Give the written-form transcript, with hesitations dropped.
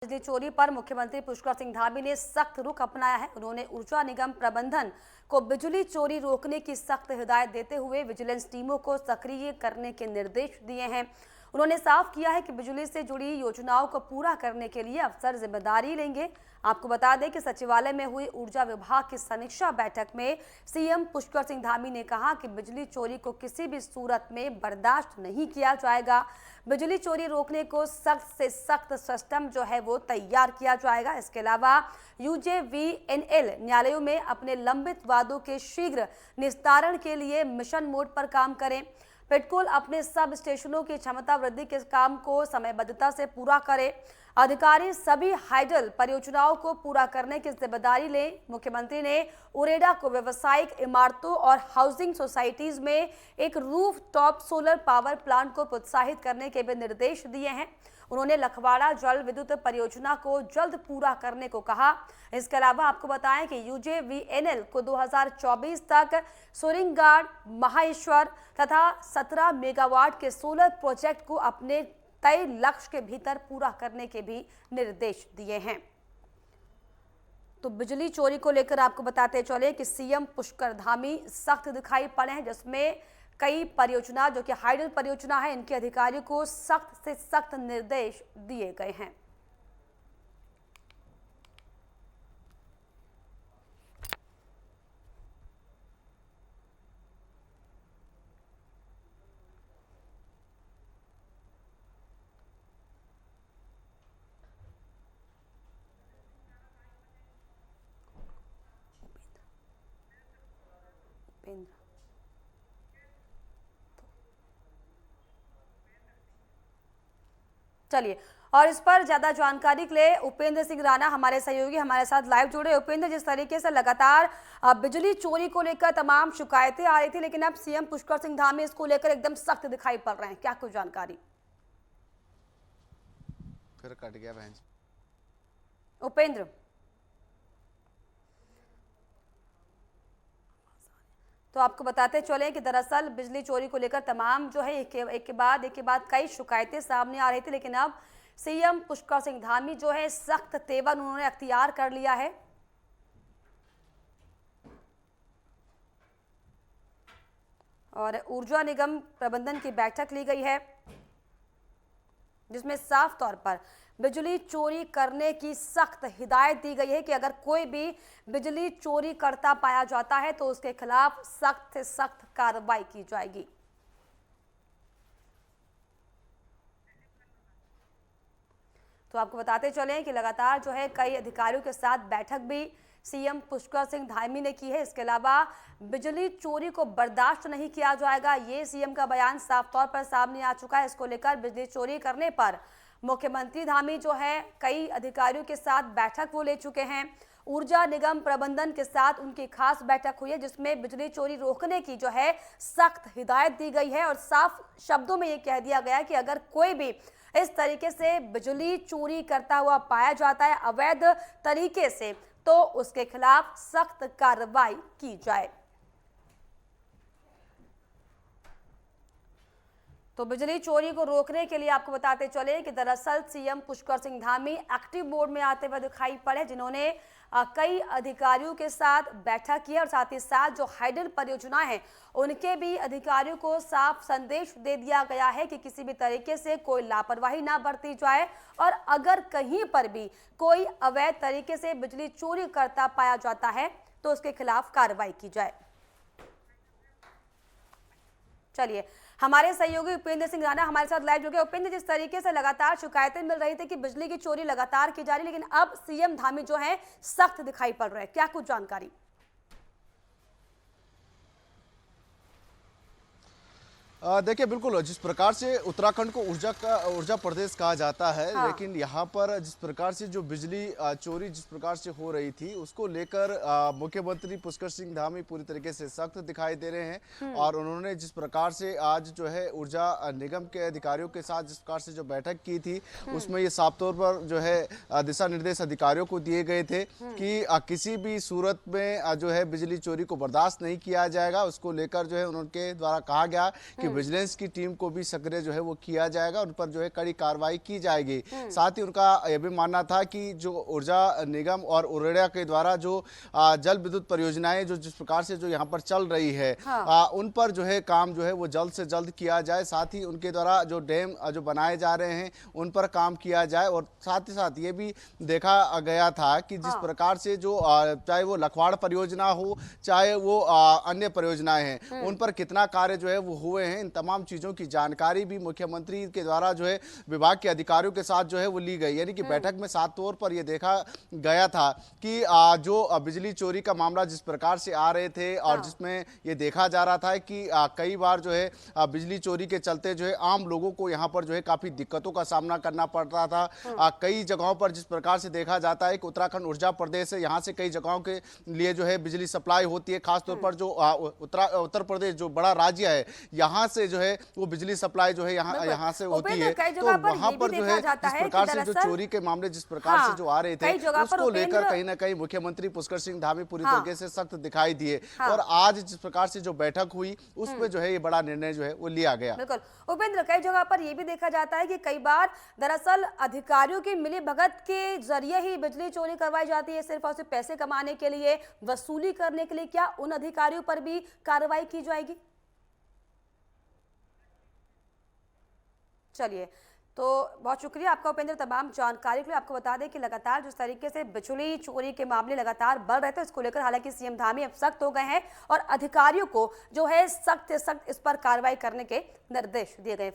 बिजली चोरी पर मुख्यमंत्री पुष्कर सिंह धामी ने सख्त रुख अपनाया है। उन्होंने ऊर्जा निगम प्रबंधन को बिजली चोरी रोकने की सख्त हिदायत देते हुए विजिलेंस टीमों को सक्रिय करने के निर्देश दिए हैं। उन्होंने साफ किया है कि बिजली से जुड़ी योजनाओं को पूरा करने के लिए अफसर जिम्मेदारी लेंगे। आपको बता दें कि सचिवालय में हुई ऊर्जा विभाग की समीक्षा बैठक में सीएम पुष्कर सिंह धामी ने कहा कि बिजली चोरी को किसी भी सूरत में बर्दाश्त नहीं किया जाएगा। बिजली चोरी रोकने को सख्त से सख्त सिस्टम जो है वो तैयार किया जाएगा। इसके अलावा यूजेवीएनएल न्यायालयों में अपने लंबित वादों के शीघ्र निस्तारण के लिए मिशन मोड पर काम करें। पेटकोल अपने सब स्टेशनों की क्षमता वृद्धि के काम को समयबद्धता से पूरा करे। अधिकारी सभी हाइडल परियोजनाओं को पूरा करने की जिम्मेदारी लें। मुख्यमंत्री ने उरेडा को व्यावसायिक इमारतों और हाउसिंग सोसाइटीज में एक roof top solar power plant को प्रोत्साहित करने के भी निर्देश दिए हैं। उन्होंने लखवाड़ा जल विद्युत परियोजना को जल्द पूरा करने को कहा। इसके अलावा आपको बताएं कि यूजेवीएनएल को 2024 तक सुरिंगाड़, महाईश्वर तथा 17 मेगावाट के सोलर प्रोजेक्ट को अपने तय लक्ष्य के भीतर पूरा करने के भी निर्देश दिए हैं। तो बिजली चोरी को लेकर आपको बताते चले कि सीएम पुष्कर धामी सख्त दिखाई पड़े हैं, जिसमें कई परियोजना जो कि हाइडल परियोजना है, इनके अधिकारियों को सख्त से सख्त निर्देश दिए गए हैं। चलिए, और इस पर ज्यादा जानकारी के लिए उपेंद्र सिंह राणा हमारे सहयोगी हमारे साथ लाइव जुड़े। उपेंद्र, जिस तरीके से लगातार बिजली चोरी को लेकर तमाम शिकायतें आ रही थी, लेकिन अब सीएम पुष्कर सिंह धामी इसको लेकर एकदम सख्त दिखाई पड़ रहे हैं, क्या कुछ जानकारी? फिर कट गया बहन। उपेंद्र, तो आपको बताते चले कि दरअसल बिजली चोरी को लेकर तमाम जो है एक के बाद कई शिकायतें सामने आ रही थी, लेकिन अब सीएम पुष्कर सिंह धामी जो है सख्त तेवर उन्होंने अख्तियार कर लिया है। और ऊर्जा निगम प्रबंधन की बैठक ली गई है, जिसमें साफ तौर पर बिजली चोरी करने की सख्त हिदायत दी गई है कि अगर कोई भी बिजली चोरी करता पाया जाता है तो उसके खिलाफ सख्त से सख्त कार्रवाई की जाएगी। तो आपको बताते चलें कि लगातार जो है कई अधिकारियों के साथ बैठक भी सीएम पुष्कर सिंह धामी ने की है। इसके अलावा बिजली चोरी को बर्दाश्त नहीं किया जाएगा, ये सीएम का बयान साफ तौर पर सामने आ चुका है। इसको लेकर बिजली चोरी करने पर मुख्यमंत्री धामी जो है कई अधिकारियों के साथ बैठक वो ले चुके हैं। ऊर्जा निगम प्रबंधन के साथ उनकी खास बैठक हुई है, जिसमें बिजली चोरी रोकने की जो है सख्त हिदायत दी गई है और साफ शब्दों में ये कह दिया गया कि अगर कोई भी इस तरीके से बिजली चोरी करता हुआ पाया जाता है अवैध तरीके से, तो उसके खिलाफ सख्त कार्रवाई की जाए। तो बिजली चोरी को रोकने के लिए आपको बताते चले कि दरअसल CM Pushkar Singh Dhami active mode में आते हुए दिखाई पड़े, जिन्होंने कई अधिकारियों के साथ बैठक की और साथ ही साथ जो हाइडल परियोजना है उनके भी अधिकारियों को साफ संदेश दे दिया गया है कि किसी भी तरीके से कोई लापरवाही ना बरती जाए और अगर कहीं पर भी कोई अवैध तरीके से बिजली चोरी करता पाया जाता है तो उसके खिलाफ कार्रवाई की जाए। चलिए, हमारे सहयोगी उपेंद्र सिंह राणा हमारे साथ लाइव जुड़ गए। उपेंद्र, जिस तरीके से लगातार शिकायतें मिल रही थी कि बिजली की चोरी लगातार की जा रही, लेकिन अब सीएम धामी जो है सख्त दिखाई पड़ रहे हैं, क्या कुछ जानकारी? देखिए, बिल्कुल जिस प्रकार से उत्तराखंड को ऊर्जा प्रदेश कहा जाता है, हाँ। लेकिन यहाँ पर जिस प्रकार से जो बिजली चोरी जिस प्रकार से हो रही थी उसको लेकर मुख्यमंत्री पुष्कर सिंह धामी पूरी तरीके से सख्त दिखाई दे रहे हैं। और उन्होंने जिस प्रकार से आज जो है ऊर्जा निगम के अधिकारियों के साथ जिस प्रकार से जो बैठक की थी, उसमें ये साफ तौर पर जो है दिशा निर्देश अधिकारियों को दिए गए थे कि किसी भी सूरत में जो है बिजली चोरी को बर्दाश्त नहीं किया जाएगा। उसको लेकर जो है उनके द्वारा कहा गया कि विजिलेंस की टीम को भी सक्रिय जो है वो किया जाएगा, उन पर जो है कड़ी कार्रवाई की जाएगी। साथ ही उनका यह भी मानना था कि जो ऊर्जा निगम और उरेडा के द्वारा जो जल विद्युत परियोजनाएं जो जिस प्रकार से जो यहाँ पर चल रही है, उन पर जो है काम जो है वो जल्द से जल्द किया जाए। साथ ही उनके द्वारा जो डैम जो बनाए जा रहे हैं उन पर काम किया जाए। और साथ ही साथ ये भी देखा गया था कि जिस प्रकार से जो चाहे वो लखवाड़ परियोजना हो, चाहे वो अन्य परियोजनाएं हैं, उन पर कितना कार्य जो है वो हुए हैं, इन तमाम चीजों की जानकारी भी मुख्यमंत्री के द्वारा जो है विभाग के अधिकारियों के साथ जो है वो ली गई। यानी कि बैठक में साफ तौर पर यह देखा गया था कि जो बिजली चोरी का मामला जिस प्रकार से आ रहे थे और जिसमें ये देखा जा रहा था कि कई बार जो है बिजली चोरी के चलते जो है आम लोगों को यहाँ पर जो है काफी दिक्कतों का सामना करना पड़ रहा था। कई जगहों पर जिस प्रकार से देखा जाता है कि उत्तराखंड ऊर्जा प्रदेश है, यहाँ से कई जगहों के लिए जो है बिजली सप्लाई होती है। खासतौर पर जो उत्तर प्रदेश जो बड़ा राज्य है, यहाँ से जो है वो बिजली सप्लाई जो है यहाँ से होती है। तो वहां पर जो है जिस प्रकार से जो चोरी के मामले जिस प्रकार से जो आ रहे थे, उसको लेकर कहीं ना कहीं मुख्यमंत्री पुष्कर सिंह धामी पूरी तरीके से सख्त दिखाई दिए। और आज जिस प्रकार से जो बैठक हुई उसमें जो है ये बड़ा निर्णय जो है वो लिया गया। बिल्कुल उपेंद्र, कई जगह पर यह भी देखा जाता है कि कई बार दरअसल अधिकारियों की मिली भगत के जरिए ही बिजली चोरी करवाई जाती है, सिर्फ और सिर्फ पैसे कमाने के लिए, वसूली करने के लिए। क्या उन अधिकारियों पर भी कार्रवाई की जाएगी? चलिए, तो बहुत शुक्रिया आपका उपेंद्र तमाम जानकारी के लिए। आपको बता दें कि लगातार जिस तरीके से बिजली चोरी के मामले लगातार बढ़ रहे थे, इसको लेकर हालांकि सीएम धामी अब सख्त हो गए हैं और अधिकारियों को जो है सख्त इस पर कार्रवाई करने के निर्देश दिए गए।